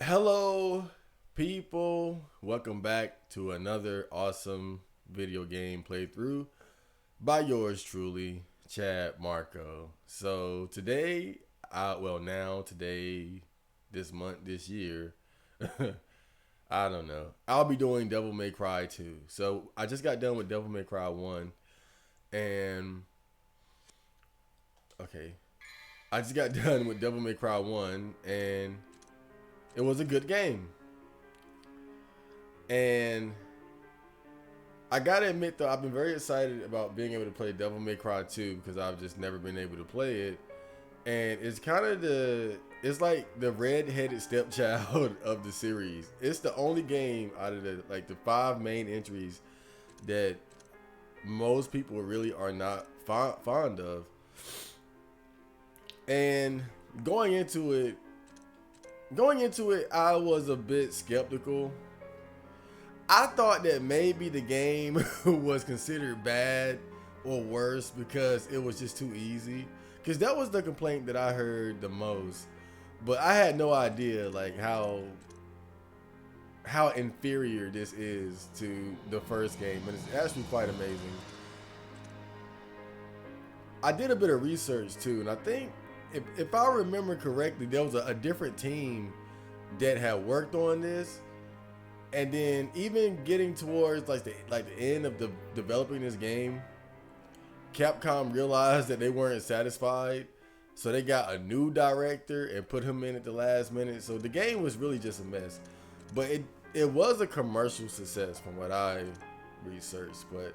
Hello, people. Welcome back to another awesome video game playthrough by yours truly, Chad Marco. So today, this month, this year, I don't know. I'll be doing Devil May Cry 2. So I just got done with Devil May Cry 1, and okay, I just got done with Devil May Cry 1, and it was a good game. And I gotta admit though, I've been very excited about being able to play Devil May Cry 2 because I've just never been able to play it. And it's kind of it's like the red-headed stepchild of the series. It's the only game out of the five main entries that most people really are not fond of. And going into it, I was a bit skeptical. I thought that maybe the game was considered bad or worse because it was just too easy. Because that was the complaint that I heard the most. But I had no idea like how inferior this is to the first game, and it's actually quite amazing. I did a bit of research too, and I think if I remember correctly, there was a different team that had worked on this. And then even getting towards like the end of the developing this game, Capcom realized that they weren't satisfied, so they got a new director and put him in at the last minute. So the game was really just a mess, but it was a commercial success from what I researched. But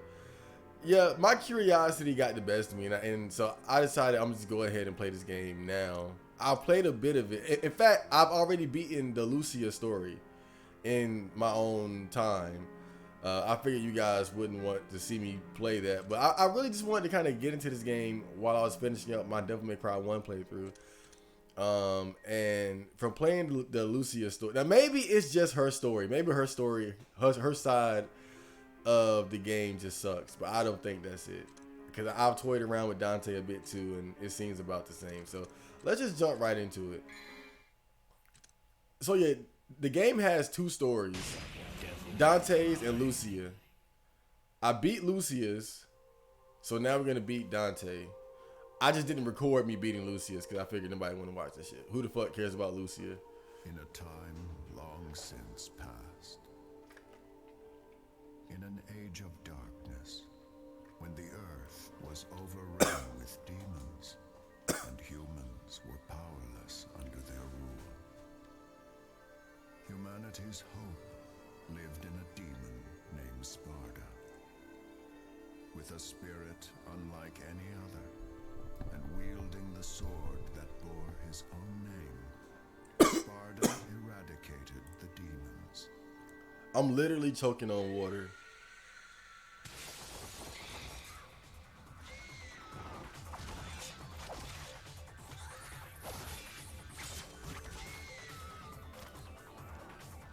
yeah, my curiosity got the best of me, and so I decided I'm just go ahead and play this game now. I played a bit of it. In fact, I've already beaten the Lucia story in my own time. I figured you guys wouldn't want to see me play that, but I really just wanted to kind of get into this game while I was finishing up my Devil May Cry 1 playthrough. And from playing the Lucia story, now maybe it's just her story. Maybe her story, her side of the game just sucks, but I don't think that's it. Because I've toyed around with Dante a bit too, and it seems about the same. So let's just jump right into it. So yeah, the game has two stories, Dante's and Lucia. I beat Lucia's, so now we're gonna beat Dante. I just didn't record me beating Lucia's because I figured nobody want to watch that shit. Who the fuck cares about Lucia? In a time long since past, in an age of darkness, when the earth was overrun with demons, and humans were powerless under their rule, humanity's hope lived in a demon named Sparda, with a spirit unlike any other, and wielding the sword that bore his own name. Sparda eradicated the demons. I'm literally choking on water.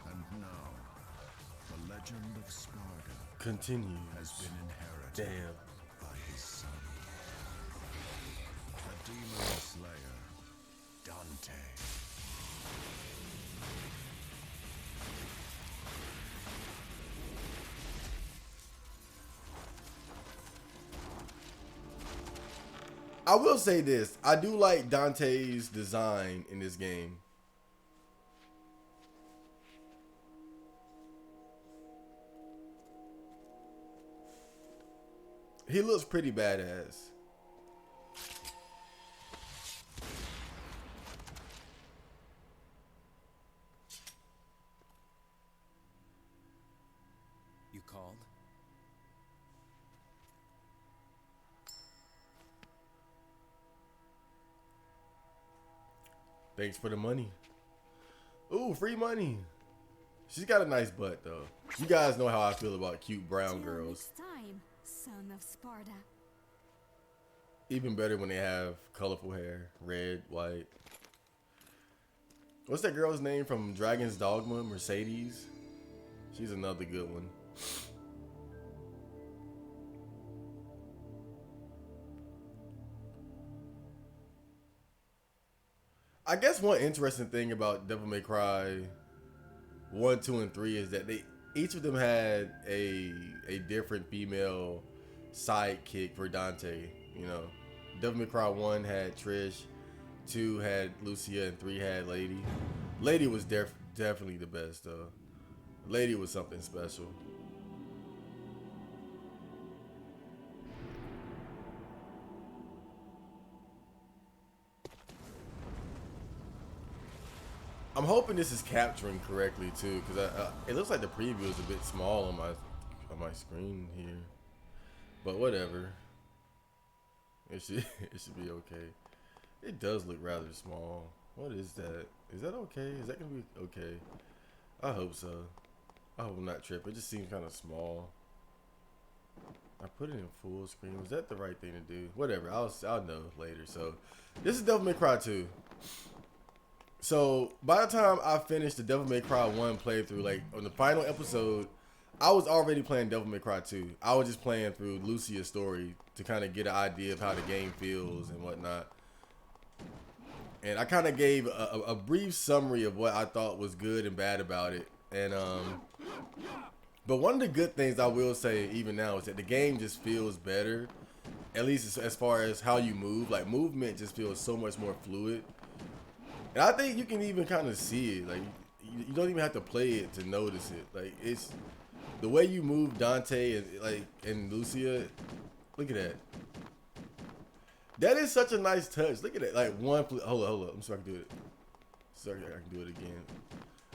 And now, the legend of Sparda Continues. has been inherited Damn. by his son, the demon slayer, Dante. I will say this. I do like Dante's design in this game. He looks pretty badass. You called? Thanks for the money. Ooh, free money. She's got a nice butt though. You guys know how I feel about cute brown Till girls. next time, son of Sparta. Even better when they have colorful hair. Red, white. What's that girl's name from Dragon's Dogma? Mercedes? She's another good one. I guess one interesting thing about Devil May Cry 1, 2, and 3 is that they each of them had a different female sidekick for Dante. You know, Devil May Cry 1 had Trish, 2 had Lucia, and 3 had Lady. Lady was definitely the best though. Lady was something special. I'm hoping this is capturing correctly too, because it looks like the preview is a bit small on my screen here. But whatever, it should it should be okay. It does look rather small. What is that? Is that okay? Is that gonna be okay? I hope so. I hope I'm not tripping. It just seems kind of small. I put it in full screen. Was that the right thing to do? Whatever. I'll know later. So this is Devil May Cry 2. So by the time I finished the Devil May Cry 1 playthrough, like on the final episode, I was already playing Devil May Cry 2. I was just playing through Lucia's story to kind of get an idea of how the game feels and whatnot. And I kind of gave a brief summary of what I thought was good and bad about it. And but one of the good things I will say even now is that the game just feels better, at least as far as how you move. Like movement just feels so much more fluid. And I think you can even kind of see it. Like you don't even have to play it to notice it. Like it's the way you move Dante and Lucia. Look at that. That is such a nice touch. Look at that. Like one flip. Hold up. I'm sorry I can do it. Sorry I can do it again.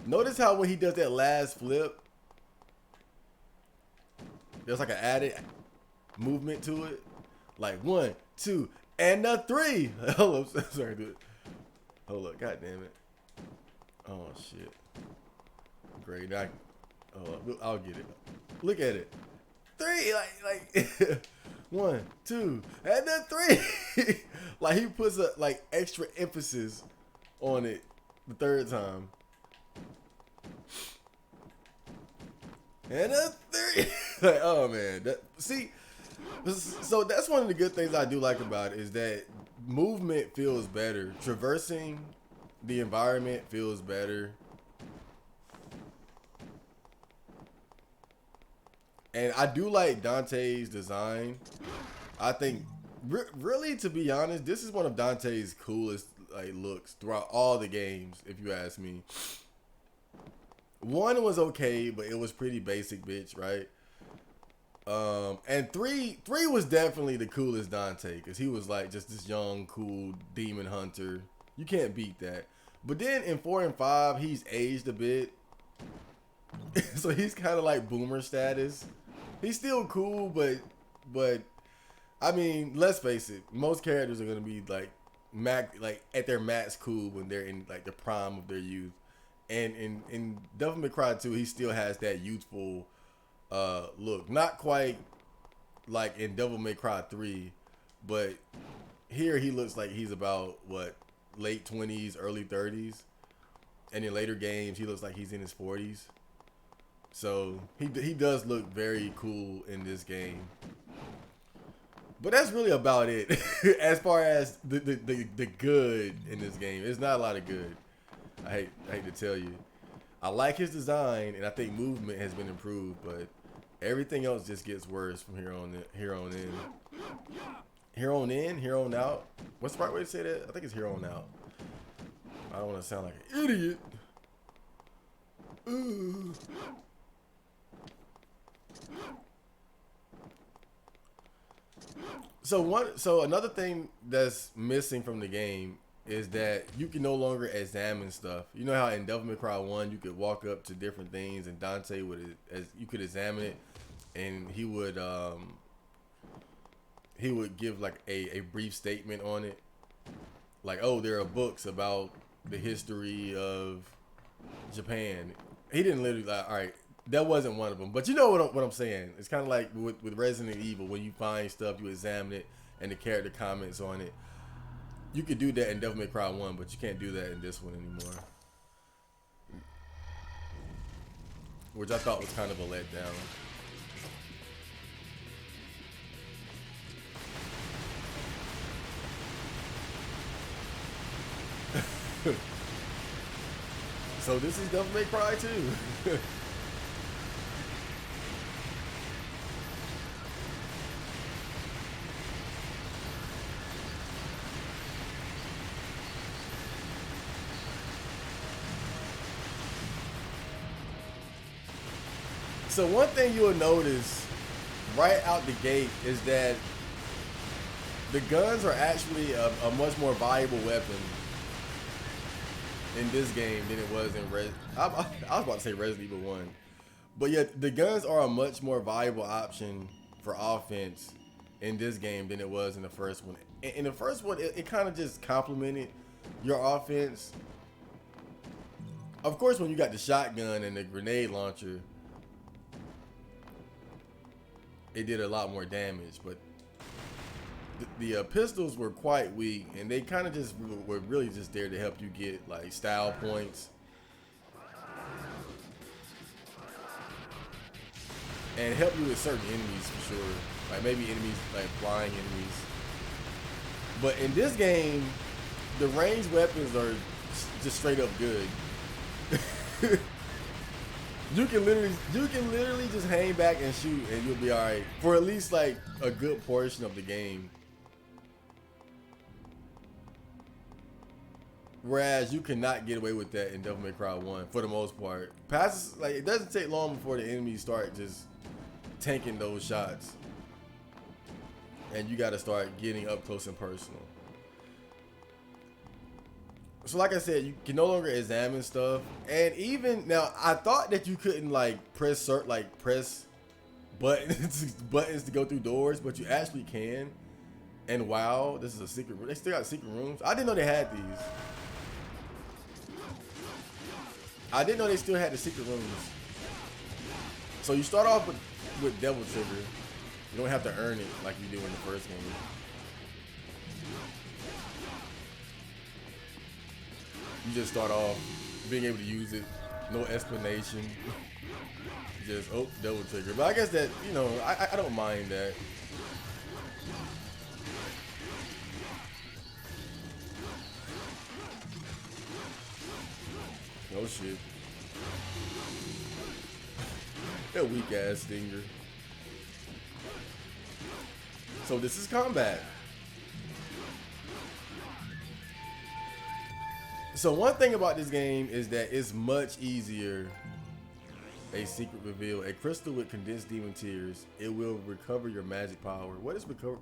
Notice how when he does that last flip, there's like an added movement to it. Like 1, 2, and a 3. Hold up. I'm sorry I can do it. Hold up. God damn it. Oh shit. Great. I'll get it. Look at it. 3. Like 1, 2, and then 3. Like he puts a like extra emphasis on it the third time. And a 3. Like, oh man. So that's one of the good things I do like about it is that movement feels better. Traversing the environment feels better. And I do like Dante's design. I think, really, to be honest, this is one of Dante's coolest like looks throughout all the games, if you ask me. 1 was okay, but it was pretty basic, bitch, right? And 3 was definitely the coolest Dante, because he was like just this young, cool demon hunter. You can't beat that. But then in 4 and 5, he's aged a bit. So he's kind of like boomer status. He's still cool, but I mean, let's face it, most characters are gonna be like at their max cool when they're in like the prime of their youth. And in Devil May Cry 2, he still has that youthful look. Not quite like in Devil May Cry 3, but here he looks like he's about what, late 20s, early 30s. And in later games, he looks like he's in his 40s. So he does look very cool in this game. But that's really about it. As far as the good in this game, it's not a lot of good. I hate to tell you. I like his design, and I think movement has been improved, but everything else just gets worse from here on in. Here on out. What's the right way to say that? I think it's here on out. I don't want to sound like an idiot. Ooh. So another thing that's missing from the game is that you can no longer examine stuff. You know how in Devil May Cry 1 you could walk up to different things and Dante you could examine it, and he would give like a brief statement on it, like, oh, there are books about the history of Japan. He didn't literally like, all right, that wasn't one of them, but you know what I'm saying. It's kind of like with Resident Evil, when you find stuff, you examine it, and the character comments on it. You could do that in Devil May Cry 1, but you can't do that in this one anymore. Which I thought was kind of a letdown. So this is Devil May Cry 2. So one thing you'll notice right out the gate is that the guns are actually a much more valuable weapon in this game than it was in I was about to say Resident Evil 1. But yeah, the guns are a much more valuable option for offense in this game than it was in the first one. In the first one, it kind of just complemented your offense. Of course, when you got the shotgun and the grenade launcher, it did a lot more damage, but the pistols were quite weak, and they kind of just were really just there to help you get like style points and help you with certain enemies for sure, like maybe enemies like flying enemies. But in this game, the ranged weapons are just straight up good. You can literally just hang back and shoot and you'll be alright for at least like a good portion of the game. Whereas you cannot get away with that in Devil May Cry 1 for the most part. Like it doesn't take long before the enemies start just tanking those shots. And you gotta start getting up close and personal. So like I said, you can no longer examine stuff, and even now, I thought that you couldn't like press buttons to go through doors, but you actually can. And wow, this is a secret room. They still got secret rooms. I didn't know they had these. I didn't know they still had the secret rooms. So you start off with Devil Trigger. You don't have to earn it like you do in the first game. You just start off being able to use it, no explanation, just Devil Trigger. But I guess that, you know, I don't mind that. Oh shit. That weak ass stinger. So this is combat. So one thing about this game is that it's much easier. A secret reveal. A crystal with condensed demon tears. It will recover your magic power. What is recover?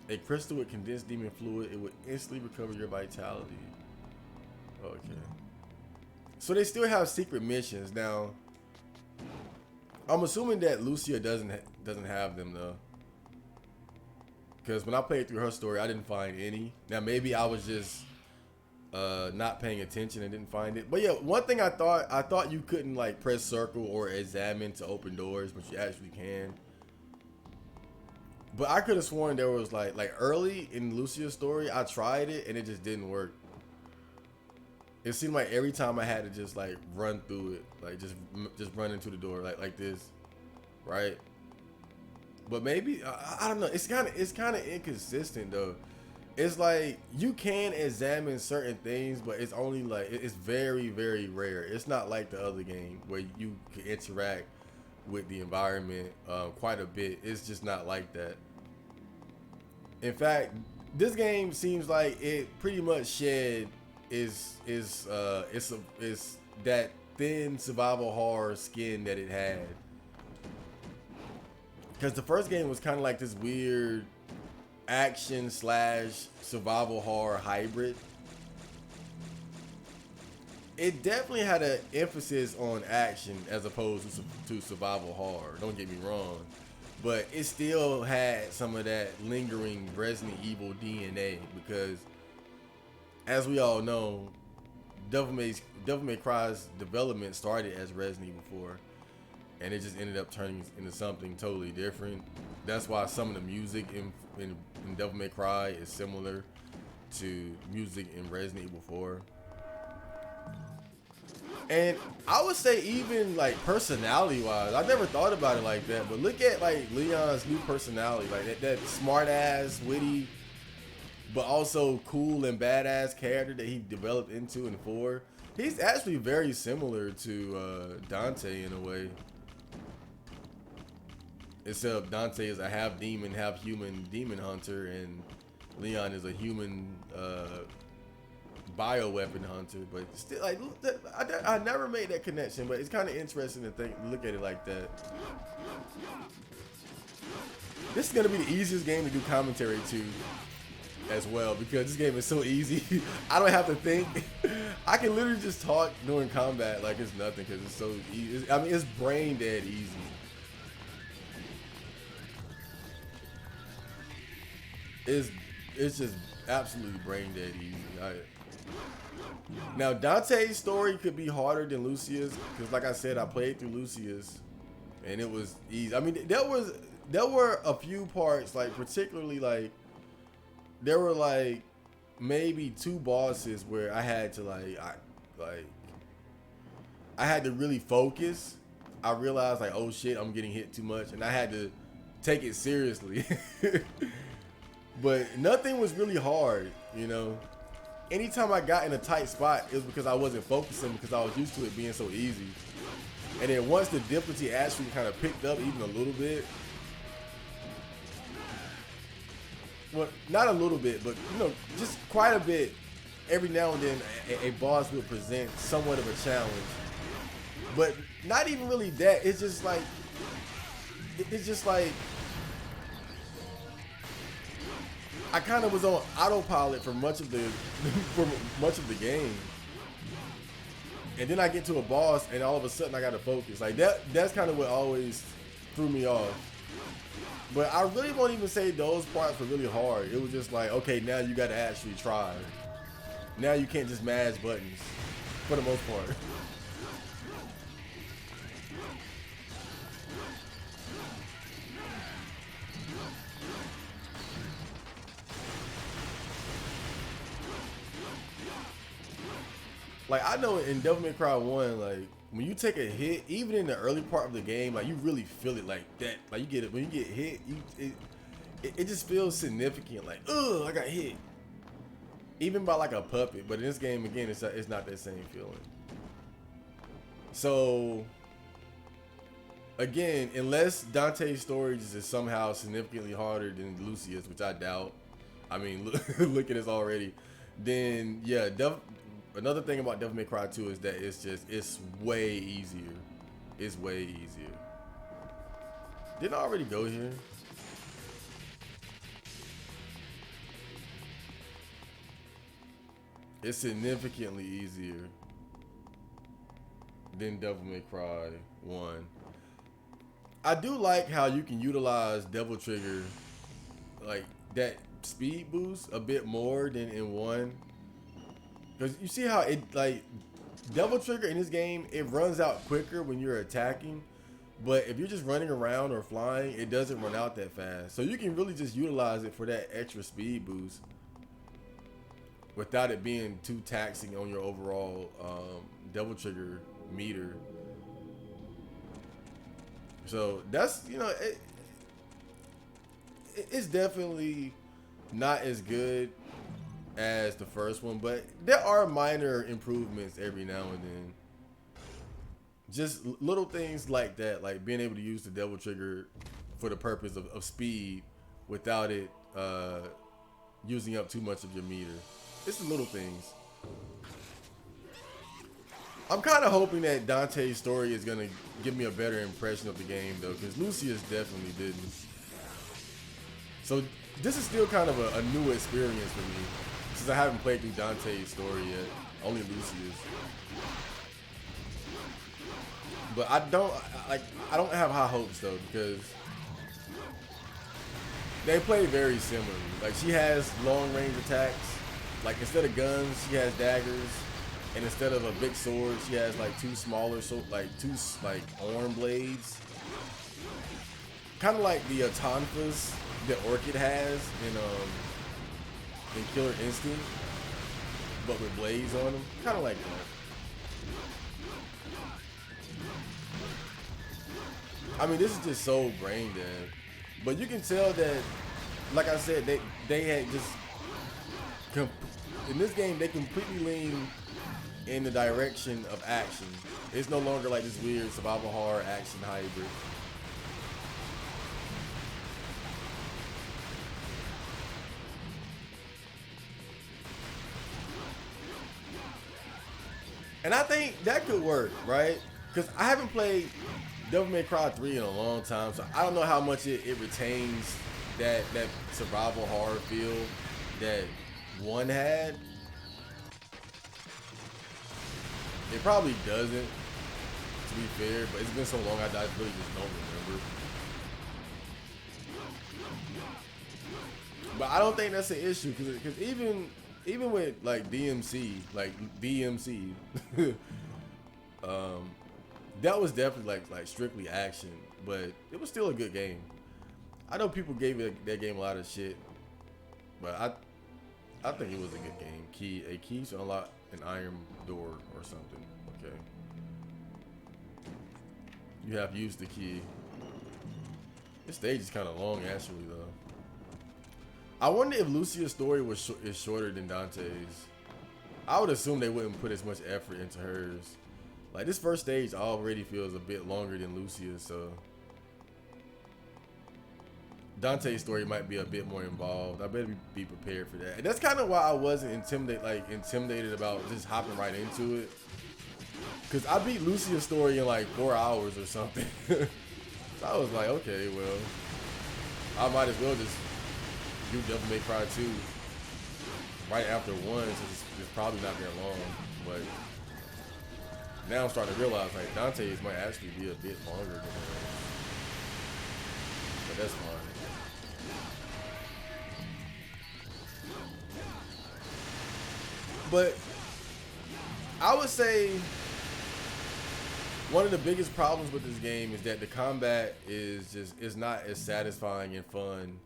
A crystal with condensed demon fluid. It will instantly recover your vitality. Okay. So they still have secret missions. Now, I'm assuming that Lucia doesn't have them though. Because when I played through her story, I didn't find any. Now maybe I was just not paying attention and didn't find it. But yeah, one thing I thought you couldn't like press circle or examine to open doors, but you actually can. But I could have sworn there was like early in Lucia's story, I tried it and it just didn't work. It seemed like every time I had to just like run through it, like just run into the door like this, right? But maybe I don't know. It's kind of inconsistent though. It's like you can examine certain things, but it's only like it's very, very rare. It's not like the other game where you can interact with the environment quite a bit. It's just not like that. In fact, this game seems like it pretty much shed is that thin survival horror skin that it had. Because the first game was kind of like this weird action / survival horror hybrid. It definitely had an emphasis on action as opposed to survival horror. Don't get me wrong. But it still had some of that lingering Resident Evil DNA. Because as we all know, Devil May Cry's development started as Resident Evil 4. And it just ended up turning into something totally different. That's why some of the music in Devil May Cry is similar to music in Resident Evil 4. And I would say even like personality wise, I never thought about it like that, but look at like Leon's new personality, like that smart ass, witty but also cool and badass character that he developed into in 4. He's actually very similar to Dante in a way. Except Dante is a half demon, half human demon hunter, and Leon is a human bioweapon hunter. But still, like, I never made that connection, but it's kind of interesting to look at it like that. This is gonna be the easiest game to do commentary to as well, because this game is so easy. I don't have to think. I can literally just talk during combat like it's nothing, because it's so easy. I mean, it's brain dead easy. It's just absolutely brain dead easy. Now Dante's story could be harder than Lucia's, because like I said, I played through Lucia's and it was easy. I mean, there were a few parts, like particularly like there were like maybe 2 bosses where I had to I had to really focus. I realized like, oh shit, I'm getting hit too much, and I had to take it seriously. But nothing was really hard, you know. Anytime I got in a tight spot, it was because I wasn't focusing, because I was used to it being so easy. And then once the difficulty actually kind of picked up even a little bit, well, not a little bit, but you know, just quite a bit, every now and then a boss will present somewhat of a challenge. But not even really that. It's just like I kind of was on autopilot for much of the game, and then I get to a boss, and all of a sudden I got to focus. Like that's kind of what always threw me off. But I really won't even say those parts were really hard. It was just like, okay, now you got to actually try. Now you can't just mash buttons, for the most part. Like, I know in Devil May Cry 1, like, when you take a hit, even in the early part of the game, like, you really feel it like that. Like, you get it, when you get hit, it just feels significant. Like, ugh, I got hit. Even by, like, a puppet. But in this game, again, it's not that same feeling. So, again, unless Dante's story is somehow significantly harder than Lucia's, which I doubt. I mean, look at this already. Then, yeah, another thing about Devil May Cry 2 is that it's way easier. It's way easier. Didn't I already go here? It's significantly easier than Devil May Cry 1. I do like how you can utilize Devil Trigger, like that speed boost, a bit more than in 1. Because you see how it, like, Devil Trigger in this game, it runs out quicker when you're attacking. But if you're just running around or flying, it doesn't run out that fast. So you can really just utilize it for that extra speed boost without it being too taxing on your overall Devil Trigger meter. So that's, you know, it's definitely not as good as the first one, but there are minor improvements every now and then. Just little things like that, like being able to use the Devil Trigger for the purpose of speed without it using up too much of your meter. It's the little things. I'm kind of hoping that Dante's story is gonna give me a better impression of the game, though, because Lucius definitely didn't. So this is still kind of a new experience for me, since I haven't played through Dante's story yet, only Lucius. But I don't have high hopes though, because they play very similarly. Like, she has long range attacks. Like, instead of guns, she has daggers, and instead of a big sword, she has like two smaller, so like two arm blades. Kind of like the tonfas that Orchid has in Killer Instinct, but with blades on them. Kind of like that. I mean, this is just so brain dead. But you can tell that, like I said, they had just in this game, they completely lean in the direction of action. It's no longer like this weird survival horror action hybrid. And I think that could work, right? Because I haven't played Devil May Cry 3 in a long time, so I don't know how much it retains that survival horror feel that 1 had. It probably doesn't, to be fair, but it's been so long I really just don't remember. But I don't think that's an issue, because even with like DMC, that was definitely like strictly action, but it was still a good game. I know people gave that game a lot of shit, but I think it was a good game. A key to unlock an iron door or something. Okay. You have used the key. This stage is kind of long, actually, though. I wonder if Lucia's story is shorter than Dante's. I would assume they wouldn't put as much effort into hers. Like, this first stage already feels a bit longer than Lucia's, so Dante's story might be a bit more involved. I better be prepared for that. And that's kind of why I wasn't intimidated about just hopping right into it. Cause I beat Lucia's story in like 4 hours or something. So I was like, okay, well, I might as well just do Devil May Cry 2 right after 1, since it's probably not that long. But now I'm starting to realize like Dante's might actually be a bit longer than that. But that's fine. But I would say one of the biggest problems with this game is that the combat is not as satisfying and fun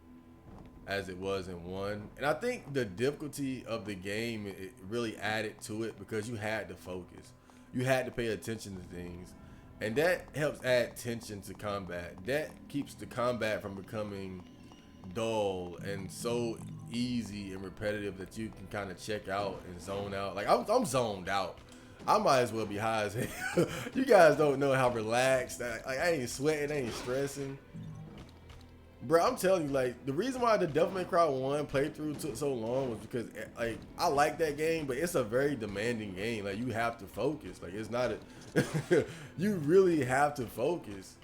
as it was in 1. And I think the difficulty of the game, it really added to it because you had to focus. You had to pay attention to things. And that helps add tension to combat. That keeps the combat from becoming dull and so easy and repetitive that you can kind of check out and zone out. Like I'm zoned out. I might as well be high as hell. You guys don't know how relaxed. I ain't sweating, I ain't stressing. Bro, I'm telling you, like, the reason why the Devil May Cry 1 playthrough took so long was because, like, I like that game, but it's a very demanding game. Like, you have to focus. Like, it's not a... you really have to focus.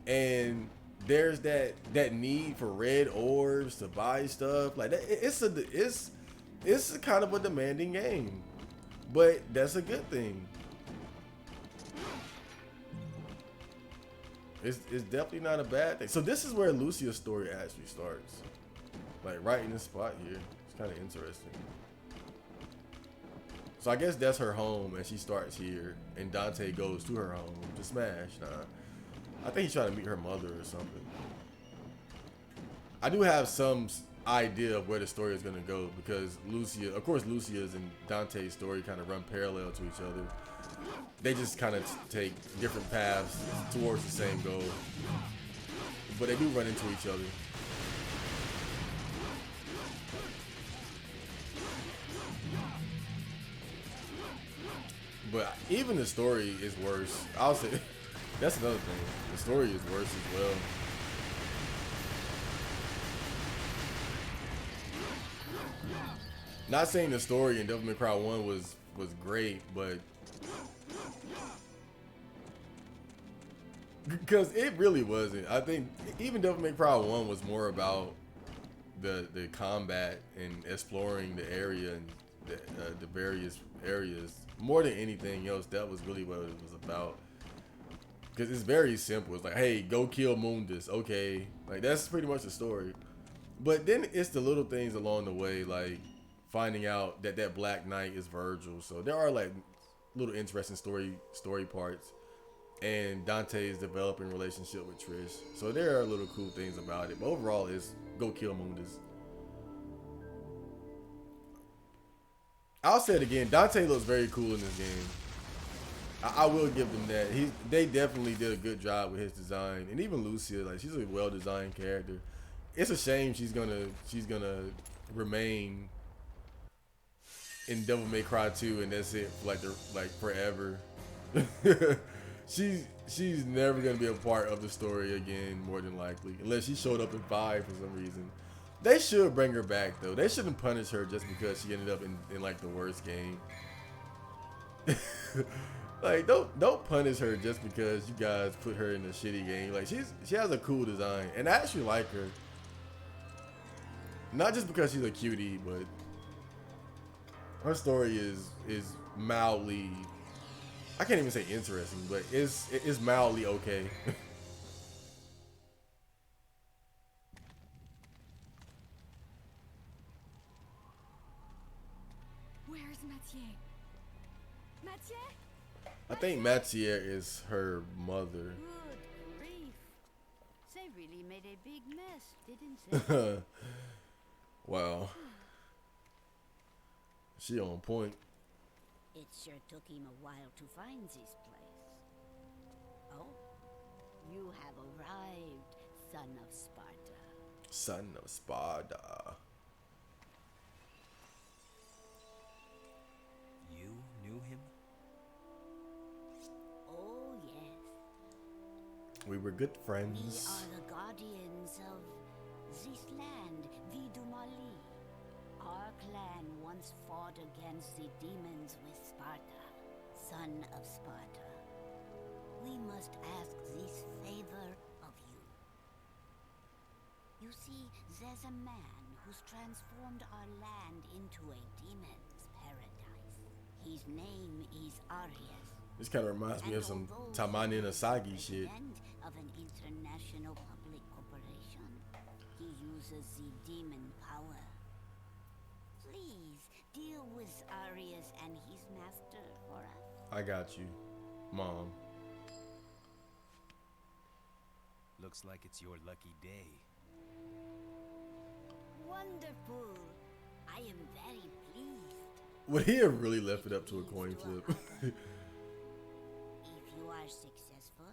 And there's that need for red orbs to buy stuff. Like, it's a kind of a demanding game. But that's a good thing. It's definitely not a bad thing. So this is where Lucia's story actually starts. Like right in this spot here. It's kind of interesting. So I guess that's her home and she starts here. And Dante goes to her home to smash. Nah, I think he's trying to meet her mother or something. I do have some idea of where the story is going to go because Lucia, of course Lucia's and Dante's story kind of run parallel to each other. They just kind of take different paths towards the same goal, but they do run into each other. But even the story is worse. I'll say that's another thing. The story is worse as well. Not saying the story in Devil May Cry 1 was great, but because it really wasn't. I think even Devil May Cry 1 was more about the combat and exploring the area and the various areas more than anything else. That was really what it was about. Because it's very simple. It's like, hey, go kill Mundus. Okay, like that's pretty much the story. But then it's the little things along the way, like finding out that Black Knight is Virgil. So there are like little interesting story parts. And Dante's developing relationship with Trish. So there are little cool things about it. But overall, it's go kill Mundus. I'll say it again. Dante looks very cool in this game. I will give them that. They definitely did a good job with his design. And even Lucia, like she's a well-designed character. It's a shame she's gonna remain in Devil May Cry 2, and that's it for like forever. she's never gonna be a part of the story again, more than likely, unless she showed up in 5 for some reason. They should bring her back though. They shouldn't punish her just because she ended up in like the worst game. Like don't punish her just because you guys put her in a shitty game. Like she has a cool design, and I actually like her. Not just because she's a cutie, but her story is mildly, I can't even say interesting, but it's mildly okay. Where's Mathieu? Mathieu? I think Matiere is her mother. Good grief. They really made a big mess, didn't they? Wow. She on point. It sure took him a while to find this place. Oh, you have arrived, son of Sparta. Son of Sparta. You knew him? Oh, yes. We were good We friends. are the guardians of this land, Vidumali. Our clan once fought against the demons with Sparta, son of Sparta. We must ask this favor of you. You see, there's a man who's transformed our land into a demon's paradise. His name is Arias. This kind of reminds me of some although Tamani and he is Asagi the shit. president of an international public corporation, he uses the demon power. Please deal with Arias and his master for us. I got you, Mom. Looks like it's your lucky day. Wonderful. I am very pleased. Would he have really left it up to a coin flip? If you are successful,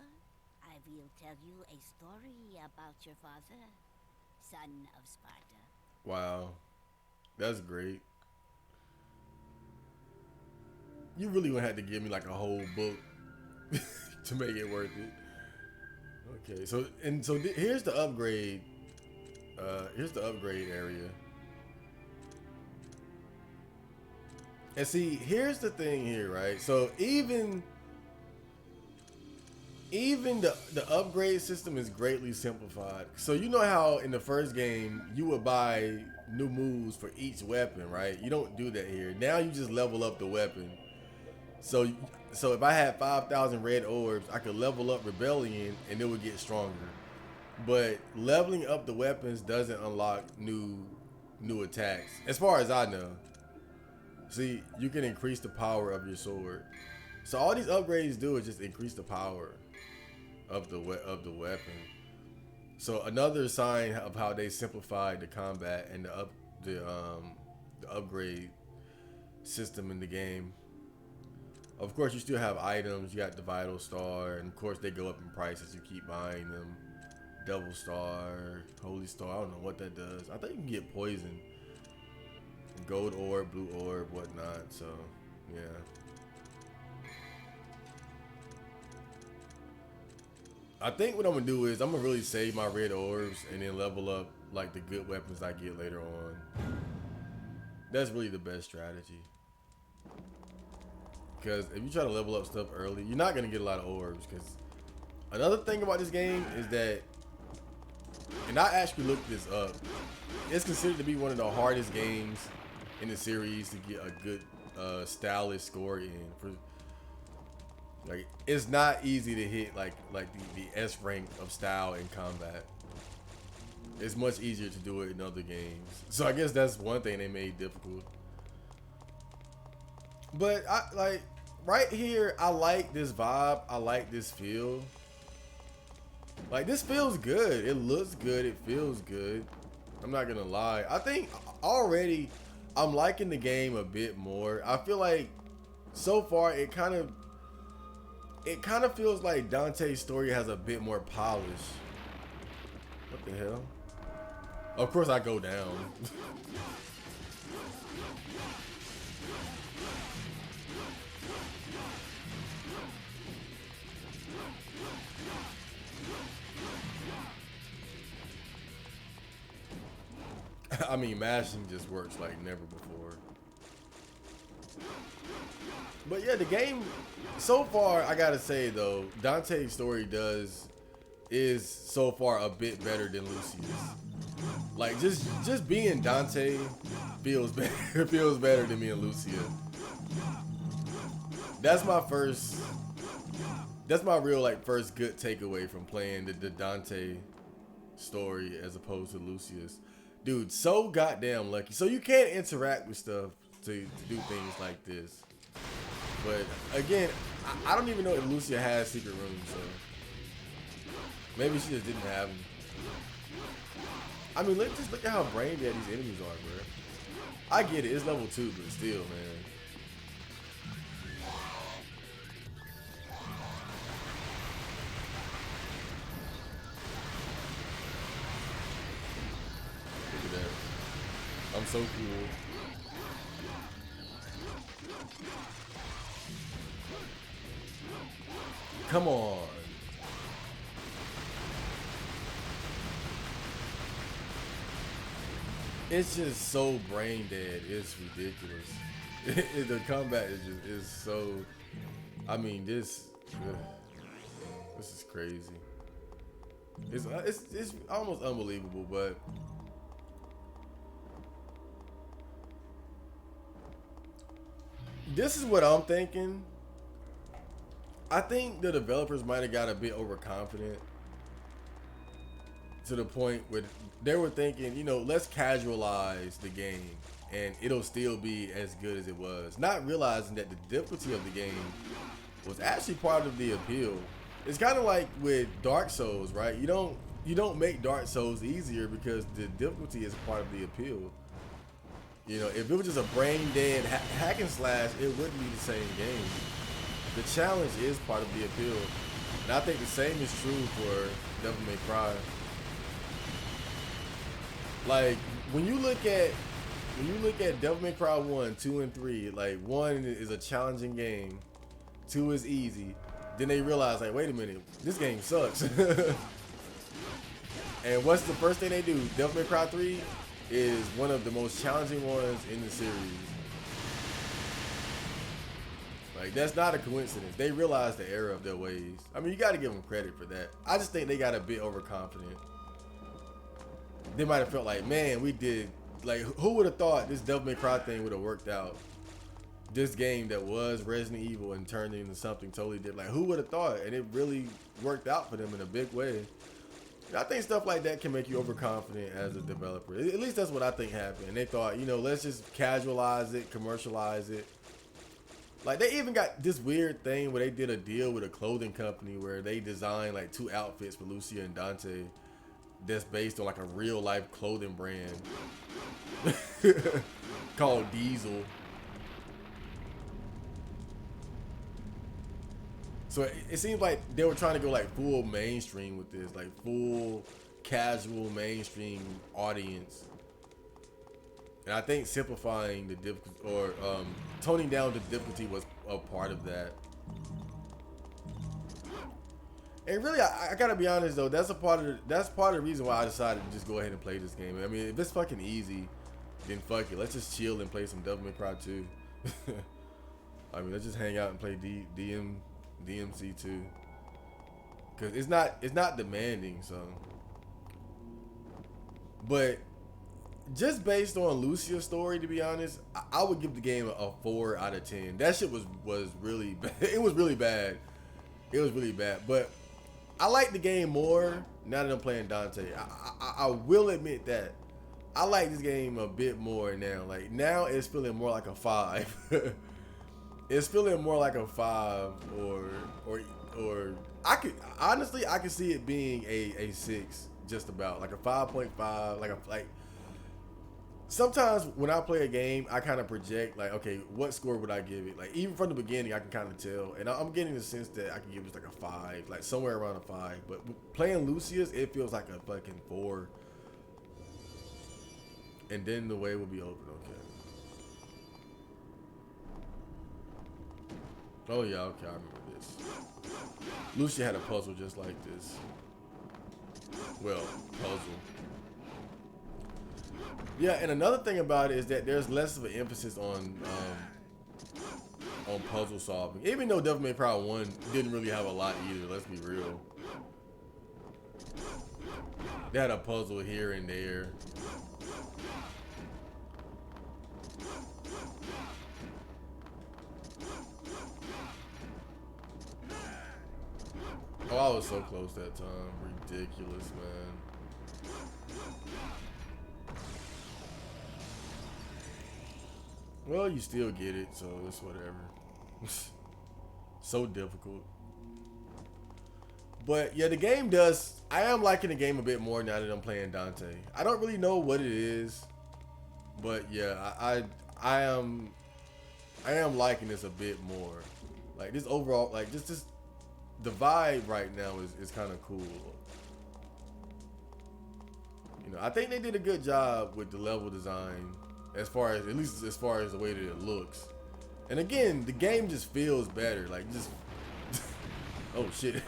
I will tell you a story about your father, son of Sparta. Wow. That's great. You really gonna have to give me like a whole book to make it worth it. Okay, so here's the upgrade. Here's the upgrade area. And see, here's the thing here, right? So even the upgrade system is greatly simplified. So you know how in the first game you would buy new moves for each weapon, right? You don't do that here. Now you just level up the weapon. So if I had 5,000 red orbs, I could level up Rebellion and it would get stronger. But leveling up the weapons doesn't unlock new attacks, as far as I know. See, you can increase the power of your sword. So all these upgrades do is just increase the power of the weapon. So another sign of how they simplified the combat and the upgrade system in the game. Of course, you still have items. You got the Vital Star, and of course they go up in price as you keep buying them. Devil Star, Holy Star. I don't know what that does. I think you can get poison. Gold orb, blue orb, whatnot. So, yeah. I think what I'm gonna do is I'm gonna really save my red orbs and then level up like the good weapons I get later on. That's really the best strategy. Because if you try to level up stuff early, you're not gonna get a lot of orbs. Because another thing about this game is that, and I actually looked this up, it's considered to be one of the hardest games in the series to get a good stylish score in. Like, it's not easy to hit like the S rank of style in combat. It's much easier to do it in other games. So I guess that's one thing they made difficult. But I like right here, I like this vibe. I like this feel. Like, this feels good. It looks good. It feels good. I'm not gonna lie. I think already I'm liking the game a bit more. I feel like so far it kind of feels like Dante's story has a bit more polish. What the hell? Of course I go down. I mean, mashing just works like never before. But yeah, the game so far, I gotta say though, Dante's story is so far a bit better than Lucius. Like just being Dante feels better feels better than being Lucia. That's my first. That's my real like first good takeaway from playing the Dante story as opposed to Lucius. Dude, so goddamn lucky. So you can't interact with stuff to do things like this. But again, I don't even know if Lucia has secret rooms, so maybe she just didn't have them. I mean, just look at how brain dead these enemies are, bro. I get it, it's level 2, but still, man. Look at that. I'm so cool. Come on. It's just so brain dead. It's ridiculous. The combat is so. I mean, this is crazy. It's almost unbelievable, but this is what I'm thinking. I think the developers might have got a bit overconfident to the point where they were thinking, you know, let's casualize the game and it'll still be as good as it was. Not realizing that the difficulty of the game was actually part of the appeal. It's kind of like with Dark Souls, right? You don't make Dark Souls easier because the difficulty is part of the appeal. You know, if it was just a brain dead hack and slash, it wouldn't be the same game. The challenge is part of the appeal. And I think the same is true for Devil May Cry. Like when you look at Devil May Cry 1, 2, and 3, like 1 is a challenging game, 2 is easy. Then they realize, like, wait a minute, this game sucks. And what's the first thing they do? Devil May Cry 3 is one of the most challenging ones in the series. Like, that's not a coincidence. They realized the error of their ways. I mean, you got to give them credit for that. I just think they got a bit overconfident. They might have felt like, man, we did, like, who would have thought this Devil May Cry thing would have worked out? This game that was Resident Evil and turned into something totally different. Like, who would have thought? And it really worked out for them in a big way. And I think stuff like that can make you overconfident as a developer. At least that's what I think happened. And they thought, you know, let's just casualize it, commercialize it. Like, they even got this weird thing where they did a deal with a clothing company where they designed like 2 outfits for Lucia and Dante that's based on like a real life clothing brand called Diesel. So it seems like they were trying to go like full mainstream with this, like full casual mainstream audience. And I think simplifying the difficulty or toning down the difficulty was a part of that. And really, I gotta be honest though, that's part of the reason why I decided to just go ahead and play this game. I mean, if it's fucking easy, then fuck it. Let's just chill and play some Devil May Cry 2. I mean, let's just hang out and play DMC 2. Cause it's not demanding, so. But just based on Lucia's story, to be honest, I would give the game a 4 out of 10. That shit was really bad. It was really bad. It was really bad. But I like the game more now that I'm playing Dante. I will admit that. I like this game a bit more now. Like, now it's feeling more like a 5. It's feeling more like a 5 or I could see it being a 6 just about. Like a 5.5, like sometimes when I play a game, I kind of project like, okay, what score would I give it? Like, even from the beginning, I can kind of tell. And I'm getting the sense that I can give it like a 5, like somewhere around a 5. But playing Lucius, it feels like a fucking 4. And then the way will be open, okay. Oh yeah, okay, I remember this. Lucia had a puzzle just like this. Well, puzzle. Yeah, and another thing about it is that there's less of an emphasis on puzzle solving. Even though Devil May Cry 1 didn't really have a lot either, let's be real. They had a puzzle here and there. Oh, I was so close that time. Ridiculous, man. Well, you still get it, so it's whatever. So difficult. But yeah, the game does. I am liking the game a bit more now that I'm playing Dante. I don't really know what it is, but yeah, I am liking this a bit more. Like this overall, like just the vibe right now is kind of cool. You know, I think they did a good job with the level design, as far as at least as far as the way that it looks. And again, the game just feels better. Like just oh shit.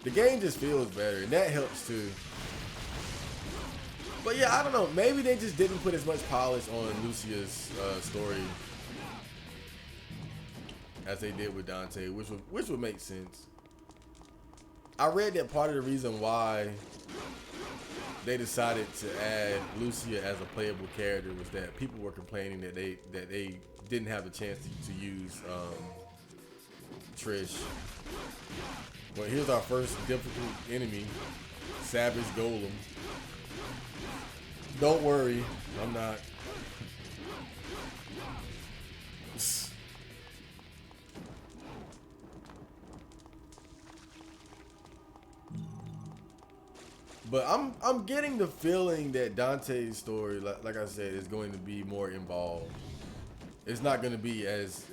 The game just feels better, and that helps too. But yeah, I don't know. Maybe they just didn't put as much polish on Lucia's story as they did with Dante, which would make sense. I read that part of the reason why they decided to add Lucia as a playable character was that people were complaining that they didn't have a chance to use Trish. But here's our first difficult enemy, Savage Golem. Don't worry, I'm not. But I'm getting the feeling that Dante's story, like I said, is going to be more involved. It's not going to be as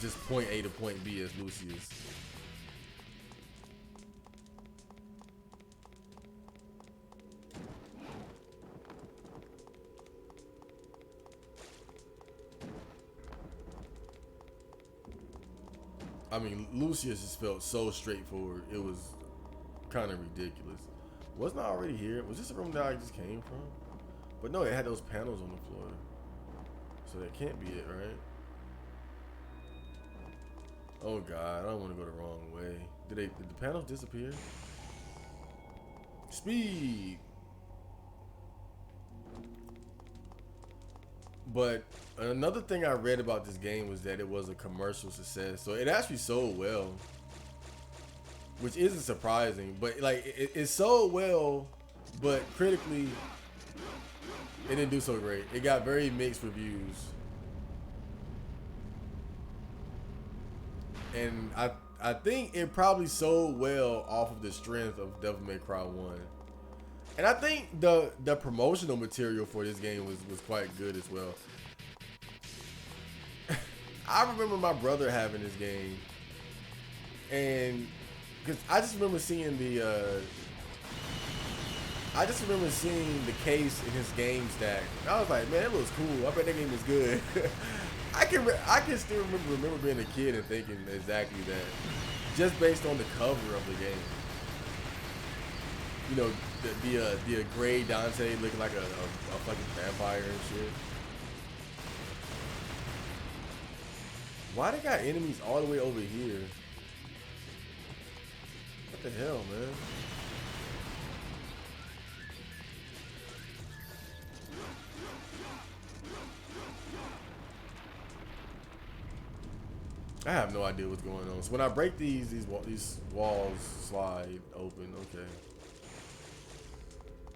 just point A to point B as Lucius. I mean, Lucius just felt so straightforward. It was kind of ridiculous. Wasn't I already here? Was this the room that I just came from? But no, it had those panels on the floor. So that can't be it, right? Oh God, I don't want to go the wrong way. Did the panels disappear? Speed. But another thing I read about this game was that it was a commercial success. So it actually sold well, which isn't surprising. But like it sold well, but critically, it didn't do so great. It got very mixed reviews, and I think it probably sold well off of the strength of Devil May Cry 1. And I think the promotional material for this game was quite good as well. I remember my brother having this game, and because I just remember seeing the case in his game stack. And I was like, man, that looks cool. I bet that game is good. I can still remember being a kid and thinking exactly that, just based on the cover of the game. You know, the gray Dante looking like a fucking vampire and shit. Why they got enemies all the way over here? What the hell, man? I have no idea what's going on. So when I break these walls slide open. Okay.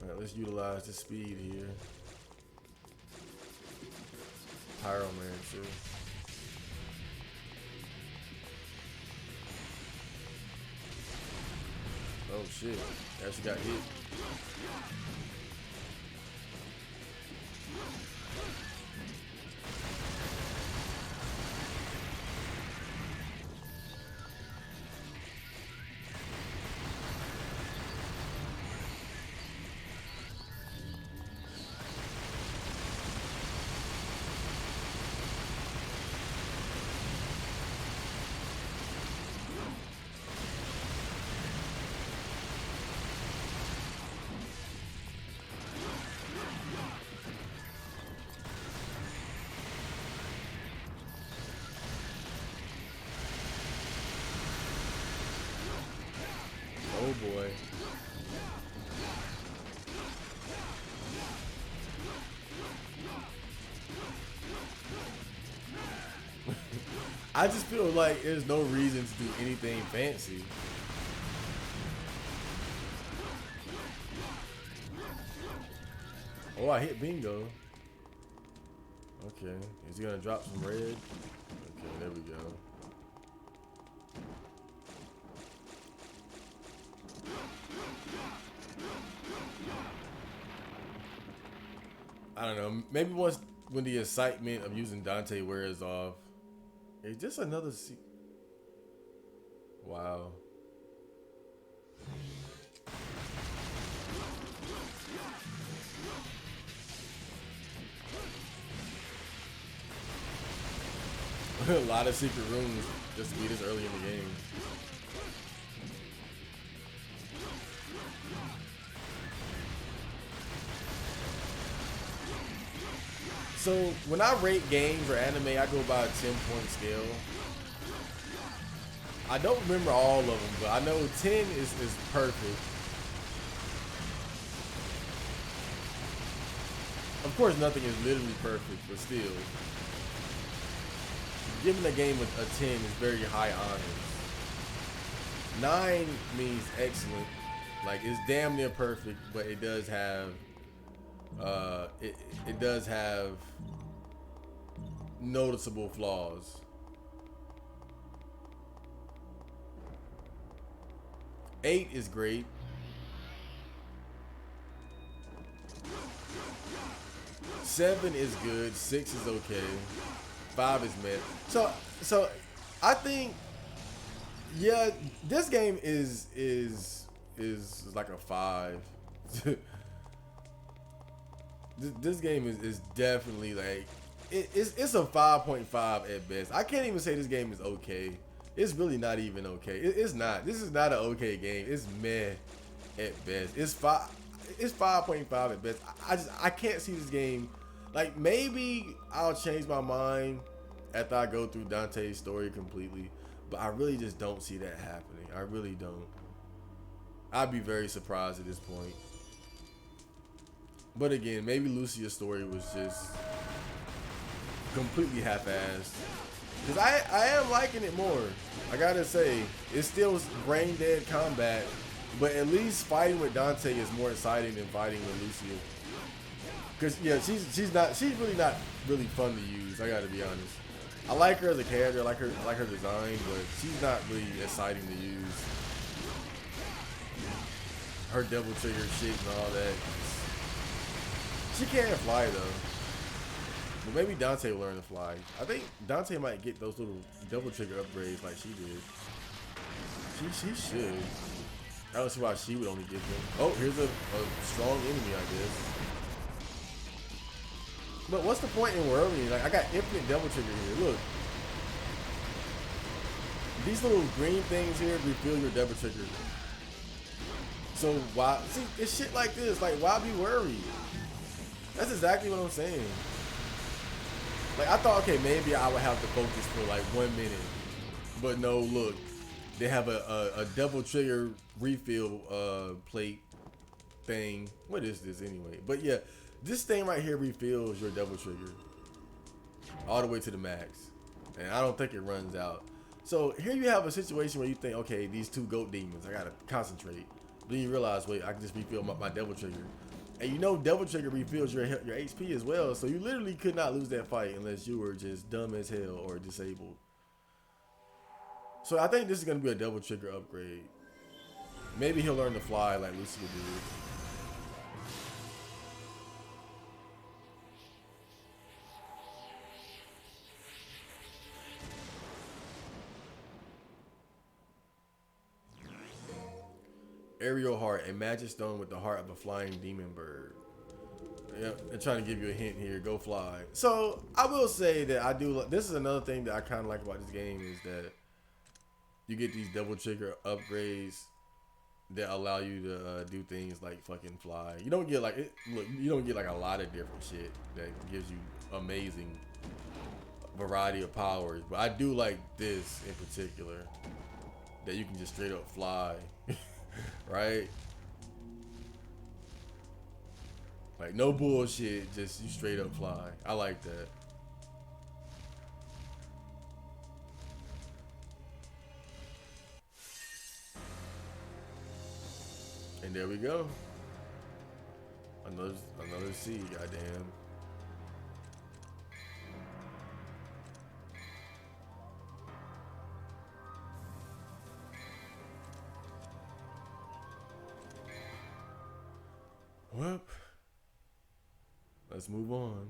All right, let's utilize the speed here. Pyromancer. Oh shit! Actually got hit. I just feel like there's no reason to do anything fancy. Oh, I hit bingo. Okay, is he gonna drop some red? Okay, there we go. I don't know. Maybe once when the excitement of using Dante wears off, it's just another. Wow. A lot of secret rooms just to be this early in the game. So when I rate games or anime, I go by a 10-point scale. I don't remember all of them, but I know 10 is perfect. Of course, nothing is literally perfect, but still. Giving a game a 10 is very high honors. 9 means excellent. Like, it's damn near perfect, but it does have it does have noticeable flaws. 8 is great. 7 is good. 6 is okay. 5 is mid. So I think, yeah, this game is like a 5. This game is definitely like it's a 5.5 at best. I can't even say this game is okay. It's really not even okay. It's not. This is not an okay game. It's meh at best. It's 5.5 at best. I can't see this game. Like, maybe I'll change my mind after I go through Dante's story completely, but I really just don't see that happening. I really don't. I'd be very surprised at this point. But again, maybe Lucia's story was just completely half-assed. Because I am liking it more. I gotta say, it's still brain dead combat, but at least fighting with Dante is more exciting than fighting with Lucia. Because yeah, she's really not really fun to use. I gotta be honest. I like her as a character, I like her design, but she's not really exciting to use. Her double trigger shit and all that. She can't fly though. But maybe Dante will learn to fly. I think Dante might get those little double trigger upgrades like she did. She should. I don't see why she would only give them. Oh, here's a strong enemy, I guess. But what's the point in worrying? Like, I got infinite double trigger here. Look. These little green things here refill your double trigger. So why, see, it's shit like this. Like, why be worried? That's exactly what I'm saying. Like, I thought, okay, maybe I would have to focus for like 1 minute. But no, look. They have a double trigger refill plate thing. What is this anyway? But yeah, this thing right here refills your double trigger all the way to the max. And I don't think it runs out. So here you have a situation where you think, okay, these two goat demons, I gotta concentrate. Then you realize, wait, I can just refill my double trigger. And you know double trigger refills your HP as well. So you literally could not lose that fight unless you were just dumb as hell or disabled. So I think this is going to be a double trigger upgrade. Maybe he'll learn to fly like Lucia did. Aerial Heart, a magic stone with the heart of a flying demon bird. Yep, they're trying to give you a hint here. Go fly. So I will say that I do. This is another thing that I kind of like about this game is that you get these double trigger upgrades that allow you to do things like fucking fly. You don't get like it. Look, you don't get like a lot of different shit that gives you amazing variety of powers. But I do like this in particular, that you can just straight up fly, right? Like no bullshit, just you straight up fly. I like that. And there we go. Another C, goddamn. Well, let's move on.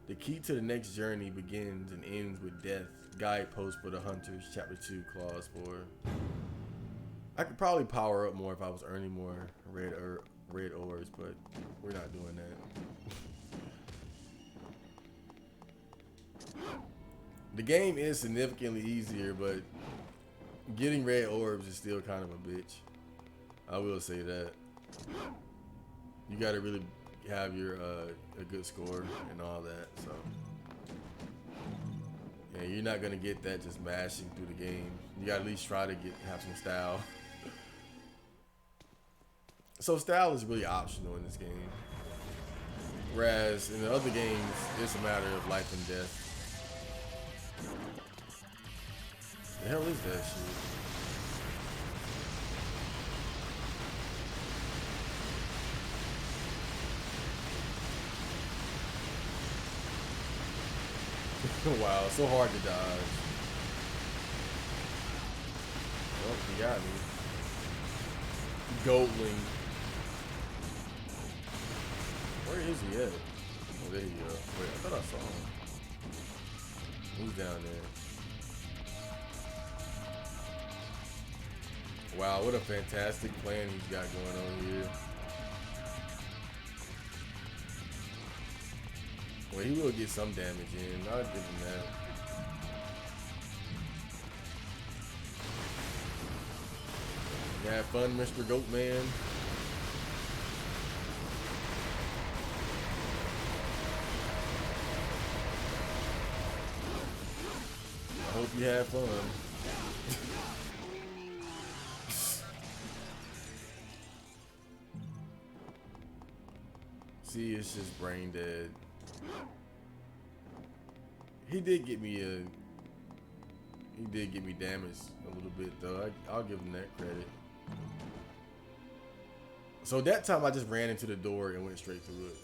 The key to the next journey begins and ends with death. Guidepost for the Hunters, Chapter 2, Clause 4. I could probably power up more if I was earning more red orbs, but we're not doing that. The game is significantly easier, but getting red orbs is still kind of a bitch. I will say that. You gotta really have your a good score and all that, so yeah, you're not gonna get that just mashing through the game. You gotta at least try to have some style. So style is really optional in this game, whereas in the other games it's a matter of life and death. The hell is that shit? Wow, so hard to dodge. Oh, he got me. Goldling. Where is he at? Oh, there you go. Wait, I thought I saw him. He's down there. Wow, what a fantastic plan he's got going on here. Well, he will get some damage in. I'll give him that. You have fun, Mr. Goatman. I hope you have fun. See, it's just brain dead. He did get me damaged a little bit though. I'll give him that credit. So that time I just ran into the door and went straight through it.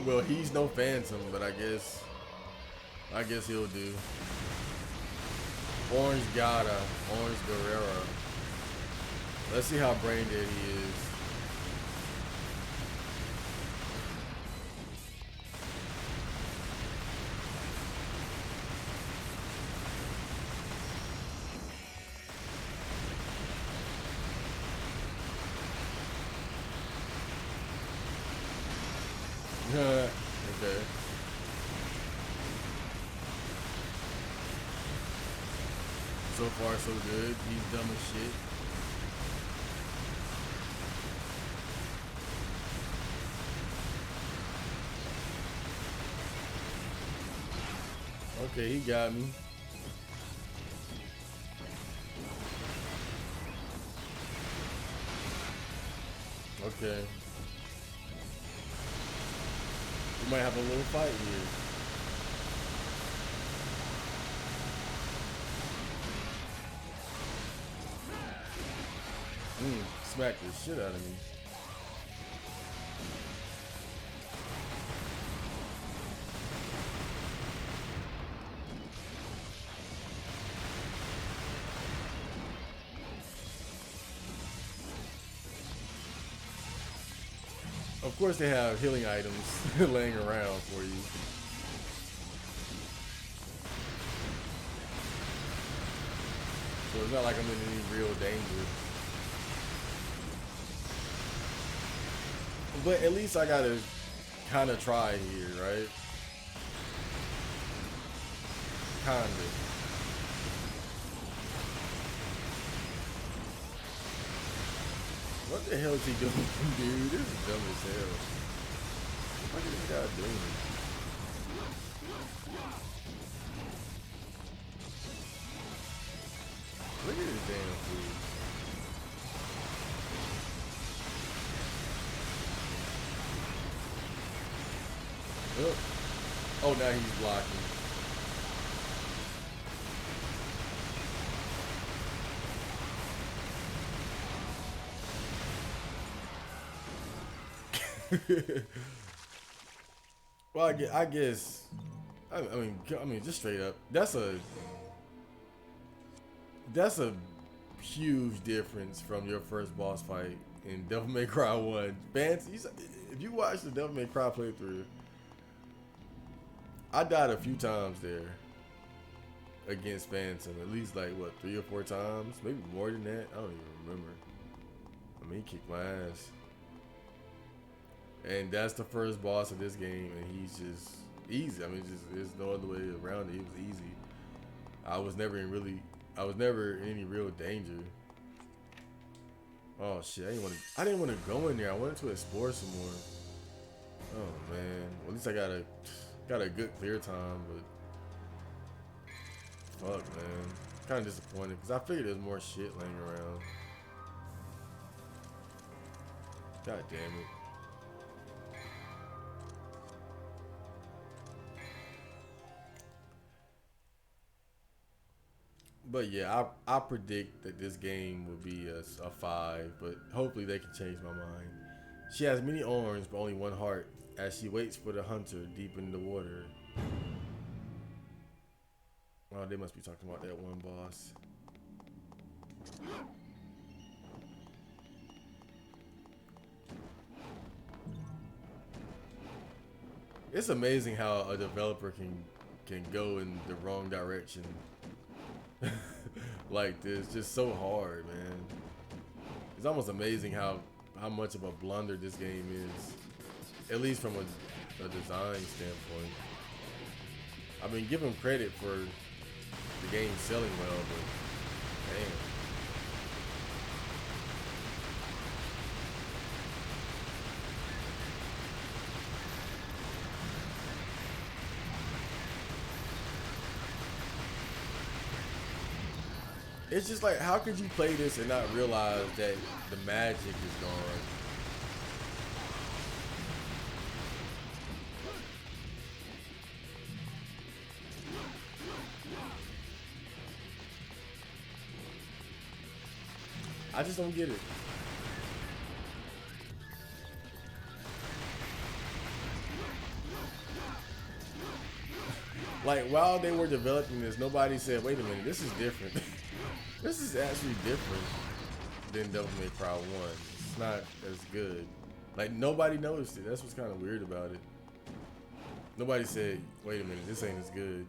Well, he's no phantom, but I guess he'll do. Orange Gata, Orange Guerrero. Let's see how brain dead he is. Okay. So far, so good. He's dumb as shit. Okay, he got me. Okay. We might have a little fight here. Smack the shit out of me. Of course they have healing items laying around for you. So it's not like I'm in any real danger. But at least I gotta kind of try here, right? Kinda. What the hell is he doing, dude? This is dumb as hell. What is this guy doing? Look at this damn food. Oh, now he's blocking. Well, I guess. I mean, just straight up. That's a huge difference from your first boss fight in Devil May Cry 1. Vance, if you watch the Devil May Cry playthrough, I died a few times there against Phantom. At least like what, 3 or 4 times, maybe more than that. I don't even remember. I mean, he kicked my ass. And that's the first boss of this game, and he's just easy. I mean, there's no other way around it. It was easy. I was never in any real danger. Oh shit! I didn't want to go in there. I wanted to explore some more. Oh man. Well, at least I got a good clear time, but fuck, man. Kind of disappointed because I figured there's more shit laying around. God damn it. But yeah, I predict that this game will be a 5, but hopefully they can change my mind. She has many arms, but only one heart, as she waits for the hunter deep in the water. Oh, they must be talking about that one boss. It's amazing how a developer can go in the wrong direction. Like this, just so hard, man. It's almost amazing how much of a blunder this game is, at least from a design standpoint. I mean, give them credit for the game selling well, but damn. It's just like, how could you play this and not realize that the magic is gone? I just don't get it. Like, while they were developing this, nobody said, wait a minute, this is different. This is actually different than Devil May Cry 1. It's not as good. Like, nobody noticed it. That's what's kind of weird about it. Nobody said, wait a minute, this ain't as good.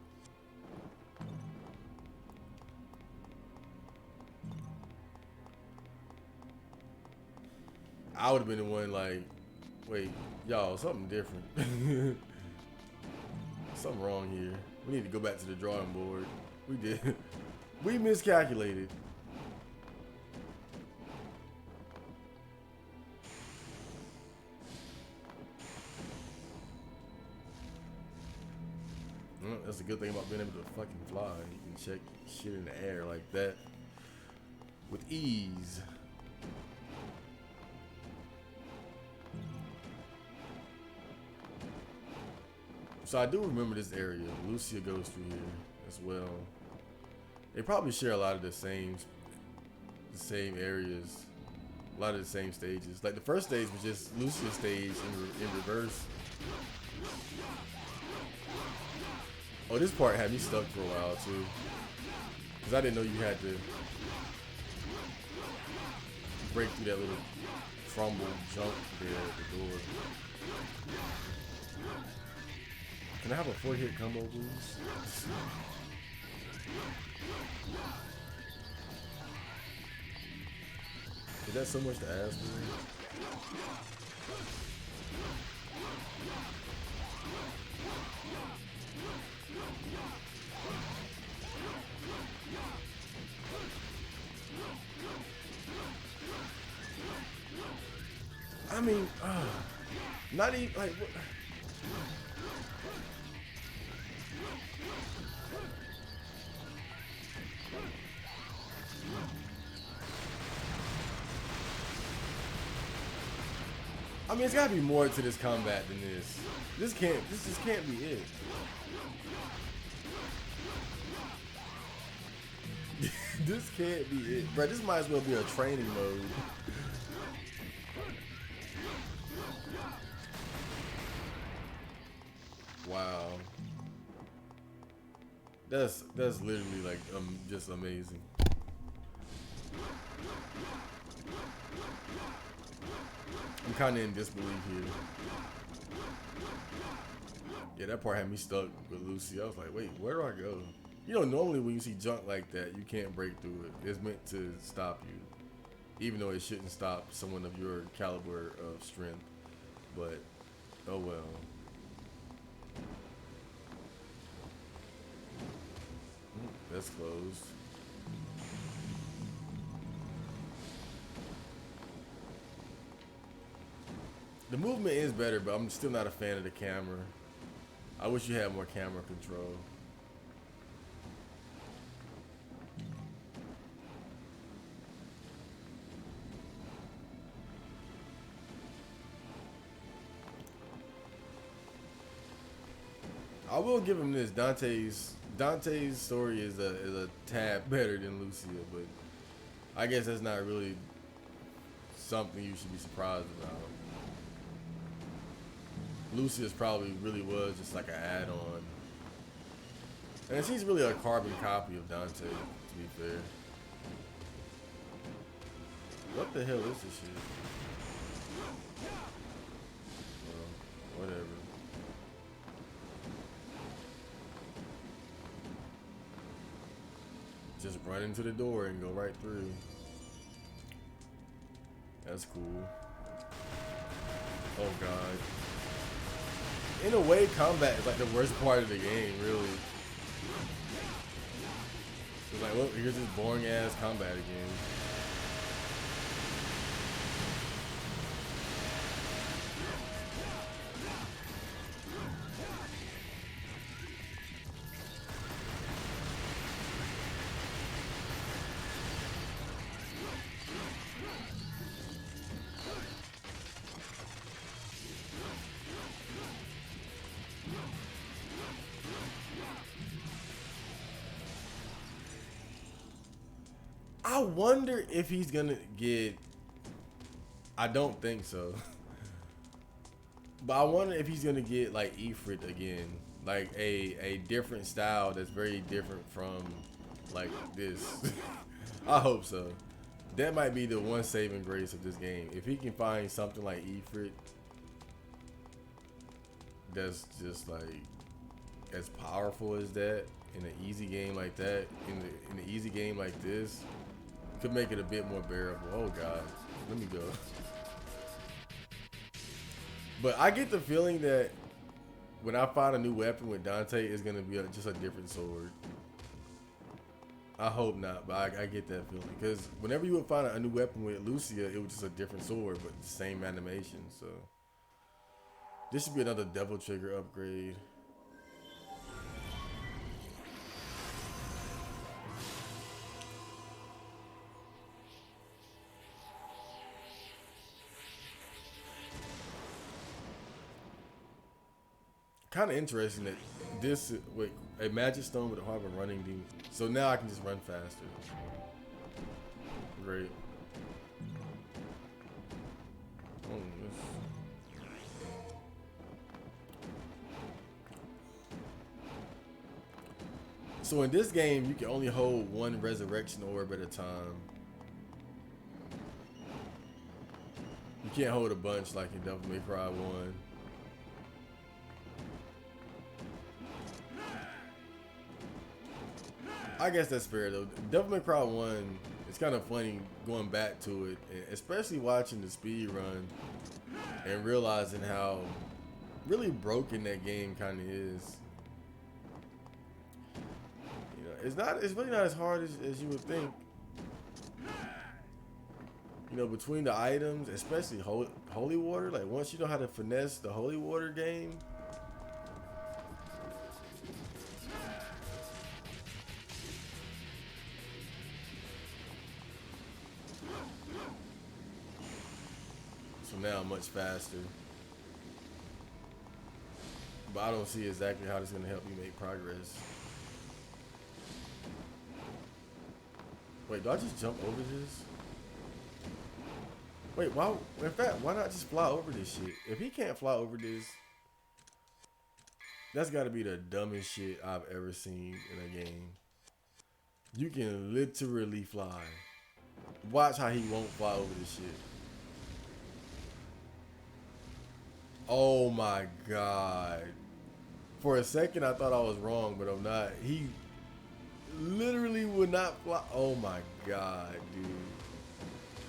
I would have been the one like, wait, y'all, something different. Something wrong here. We need to go back to the drawing board. We did. We miscalculated. That's a good thing about being able to fucking fly. You can check shit in the air like that with ease. So I do remember this area. Lucia goes through here as well. They probably share a lot of the same areas, a lot of the same stages. Like the first stage was just Lucia's stage in reverse. Oh, this part had me stuck for a while too, because I didn't know you had to break through that little crumble jump there at the door. Can I have a 4-hit combo, please? Is that so much to ask for? I mean, not even like. What? I mean, it's gotta be more to this combat than this. This just can't be it. This can't be it, bro. This might as well be a training mode. Wow. That's literally like just amazing. I'm kind of in disbelief here. Yeah, that part had me stuck with Lucy. I was like, wait, where do I go? You know, normally when you see junk like that, you can't break through it. It's meant to stop you, even though it shouldn't stop someone of your caliber of strength. But oh well. That's closed. The movement is better, but I'm still not a fan of the camera. I wish you had more camera control. I will give him this. Dante's story is a tad better than Lucia, but I guess that's not really something you should be surprised about. Lucia's probably really was just like an add-on, and she's really a carbon copy of Dante, to be fair. What the hell is this shit? Well, whatever. Just run into the door and go right through. That's cool. Oh god. In a way, combat is like the worst part of the game, really. It's like, well, here's this boring ass combat again. I wonder if he's gonna get. I don't think so. But I wonder if he's gonna get like Ifrit again, like a different style that's very different from like this. I hope so. That might be the one saving grace of this game. If he can find something like Ifrit that's just like as powerful as that in an easy game like that, in an easy game like this, could make it a bit more bearable. Oh god, let me go. But I get the feeling that when I find a new weapon with Dante, it's gonna be just a different sword. I hope not, but I get that feeling because whenever you would find a new weapon with Lucia, it was just a different sword, but the same animation. So this should be another Devil Trigger upgrade. Kind of interesting that this wait a magic stone with a heart of a running demon. So now I can just run faster. Great. Oh, so in this game, you can only hold one resurrection orb at a time. You can't hold a bunch like in Devil May Cry 1. I guess that's fair though. Devil May Cry 1, it's kind of funny going back to it, especially watching the speed run and realizing how really broken that game kind of is. You know, it's really not as hard as you would think. You know, between the items, especially holy water, like once you know how to finesse the holy water game, so now much faster. But I don't see exactly how this is going to help you make progress. Wait, do I just jump over this? Wait, why? In fact, why not just fly over this shit? If he can't fly over this, that's got to be the dumbest shit I've ever seen in a game. You can literally fly. Watch how he won't fly over this shit. Oh my god. For a second, I thought I was wrong, but I'm not. He literally would not fly. Oh my god, dude.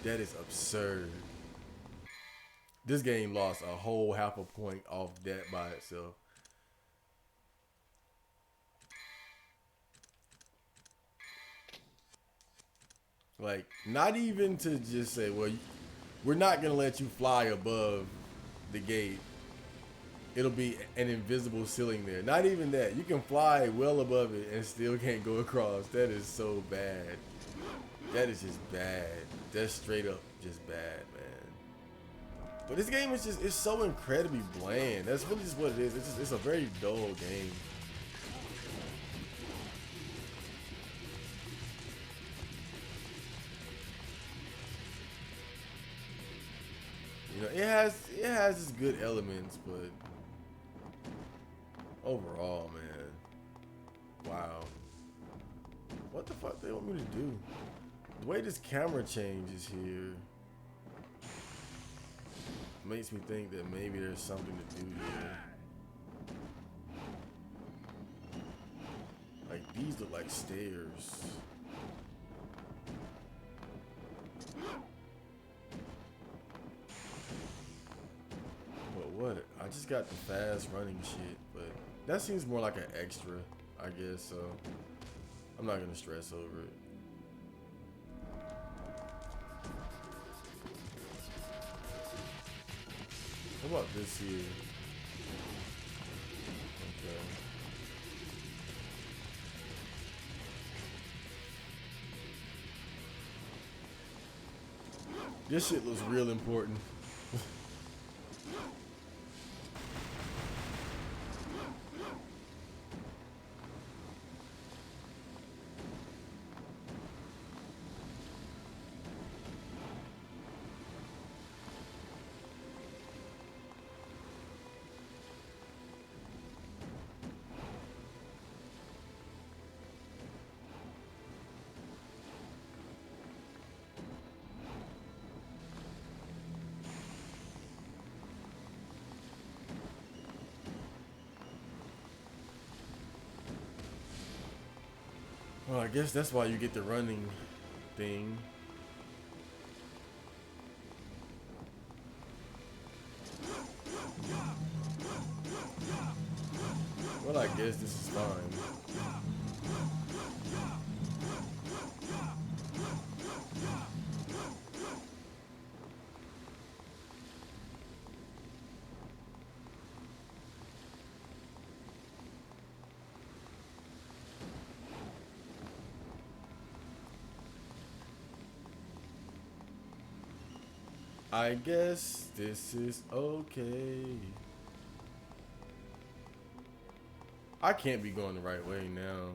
That is absurd. This game lost a whole half a point off that by itself. Like, not even to just say, well, we're not going to let you fly above the gate. It'll be an invisible ceiling there. Not even that. You can fly well above it and still can't go across. That is so bad. That is just bad. That's straight up just bad, man. But this game is just, it's so incredibly bland. That's really just what it is. It's a very dull game. You know, it has its good elements, but overall, man, wow. What the fuck they want me to do? The way this camera changes here makes me think that maybe there's something to do here. Like, these look like stairs. But what? I just got the fast running shit, but that seems more like an extra, I guess, so I'm not gonna stress over it. What about this here? Okay. This shit looks real important. Well, I guess that's why you get the running thing. Well, I guess this is fine. I guess this is okay. I can't be going the right way now.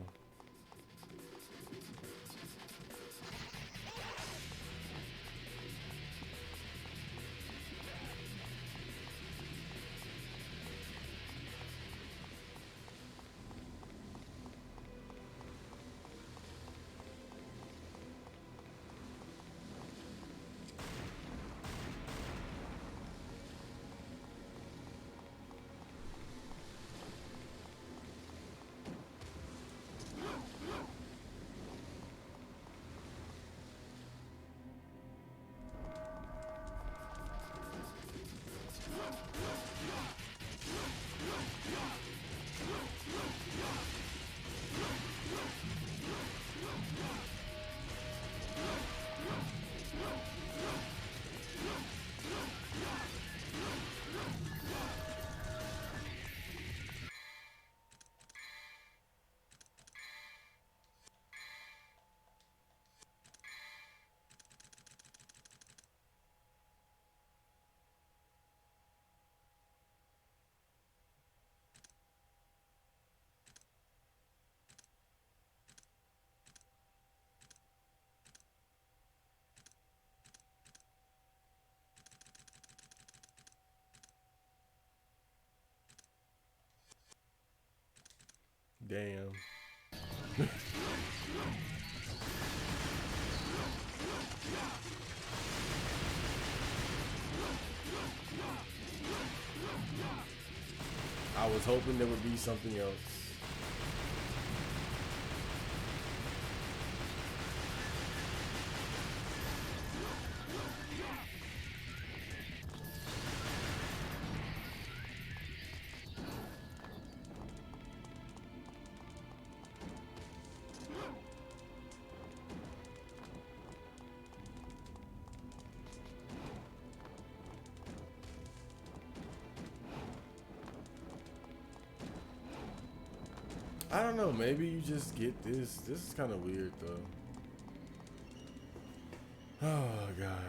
Damn. I was hoping there would be something else. I don't know, maybe you just get this. This is kind of weird though. Oh god.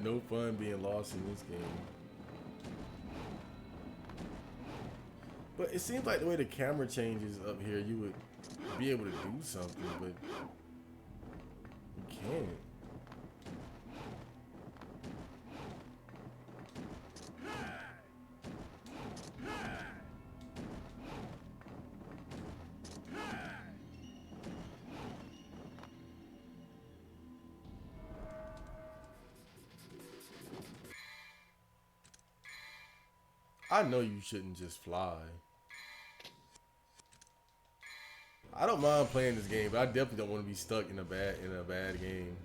No fun being lost in this game. But it seems like the way the camera changes up here, you would be able to do something, but you can't. I know you shouldn't just fly. I don't mind playing this game, but I definitely don't want to be stuck in a bad game.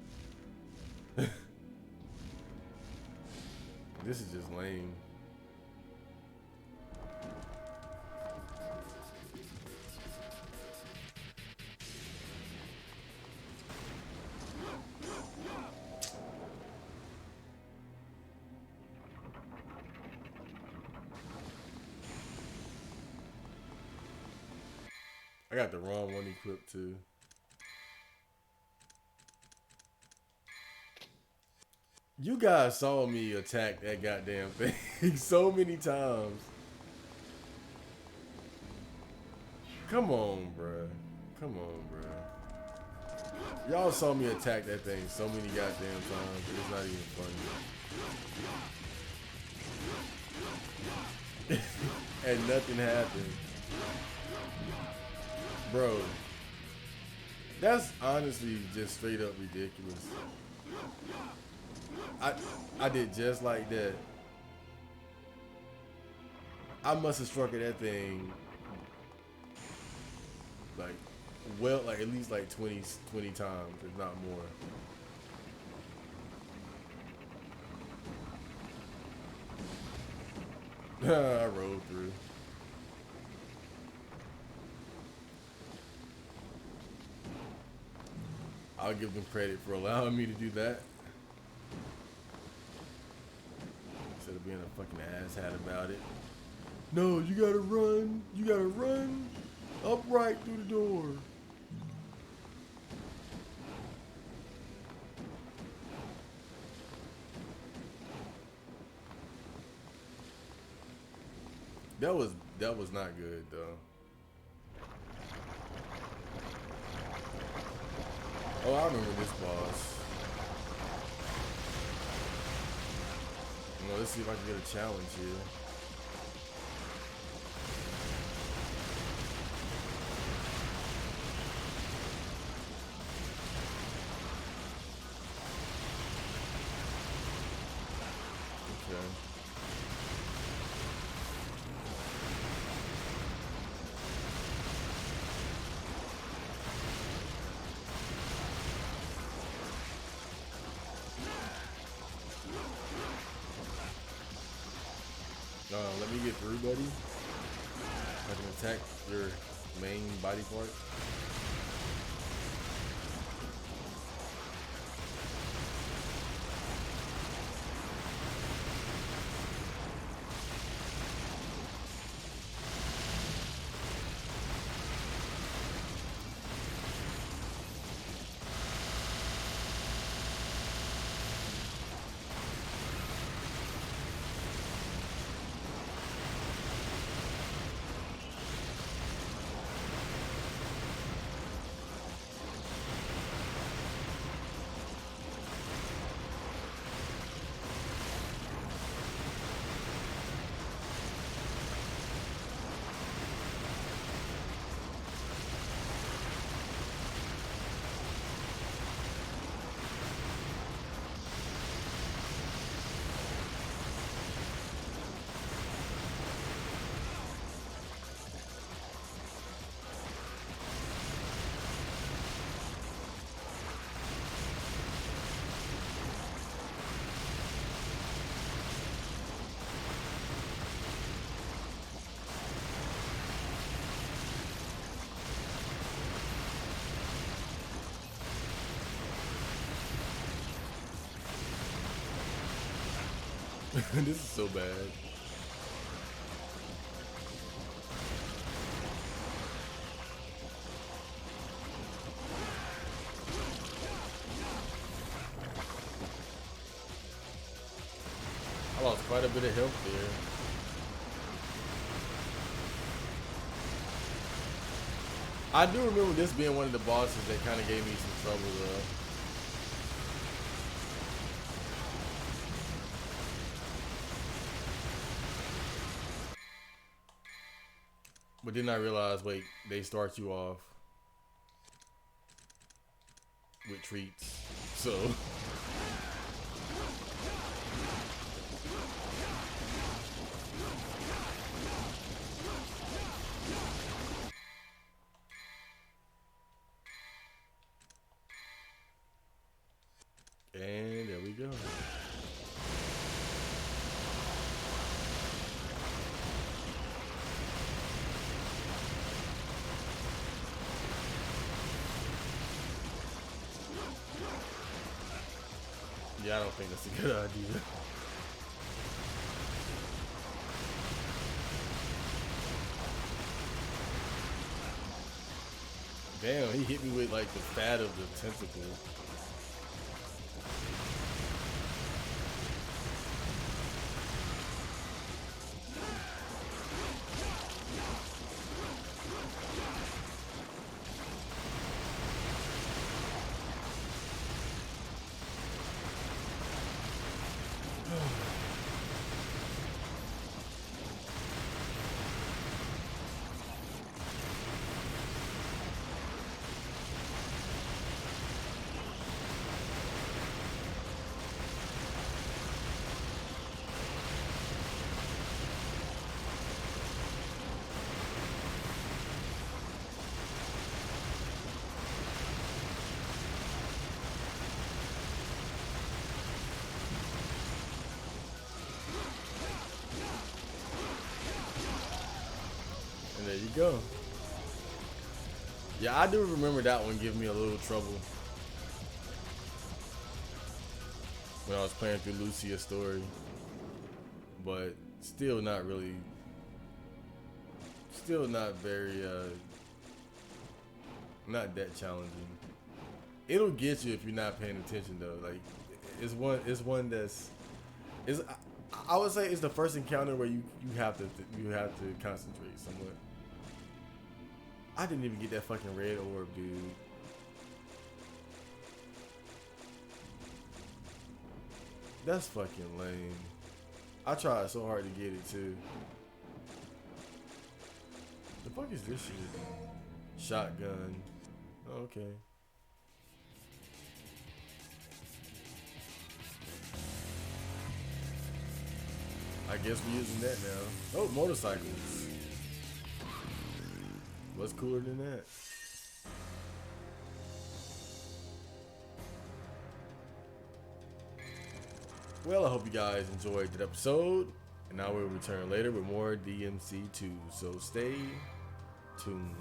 This is just lame. I got the wrong one equipped too. You guys saw me attack that goddamn thing so many times. Come on, bruh. Come on, bruh. Y'all saw me attack that thing so many goddamn times. It's not even funny. And nothing happened. Bro, that's honestly just straight up ridiculous. I did just like that. I must have struck at that thing like, well, like at least like 20 times, if not more. I rolled through. I'll give them credit for allowing me to do that. Instead of being a fucking asshat about it. No, you gotta run. You gotta run upright through the door. That was not good though. Oh, I remember this boss. Well, let's see if I can get a challenge here. Okay. Let me get through, buddy. I can attack your main body part. This is so bad. I lost quite a bit of health there. I do remember this being one of the bosses that kind of gave me some trouble though. But then I realized, wait, they start you off with treats. So and there we go. Yeah, I don't think that's a good idea. Damn, he hit me with like the fat of the tentacle. And there you go. Yeah, I do remember that one giving me a little trouble when I was playing through Lucia's story. But still not really, still not very, not that challenging. It'll get you if you're not paying attention though. Like, it's one that's, I would say it's the first encounter where you have to concentrate somewhat. I didn't even get that fucking red orb, dude. That's fucking lame. I tried so hard to get it too. The fuck is this shit? Shotgun. Oh, okay. I guess we're using that now. Oh, motorcycles. What's cooler than that? Well, I hope you guys enjoyed that episode. And now we'll return later with more DMC2. So stay tuned.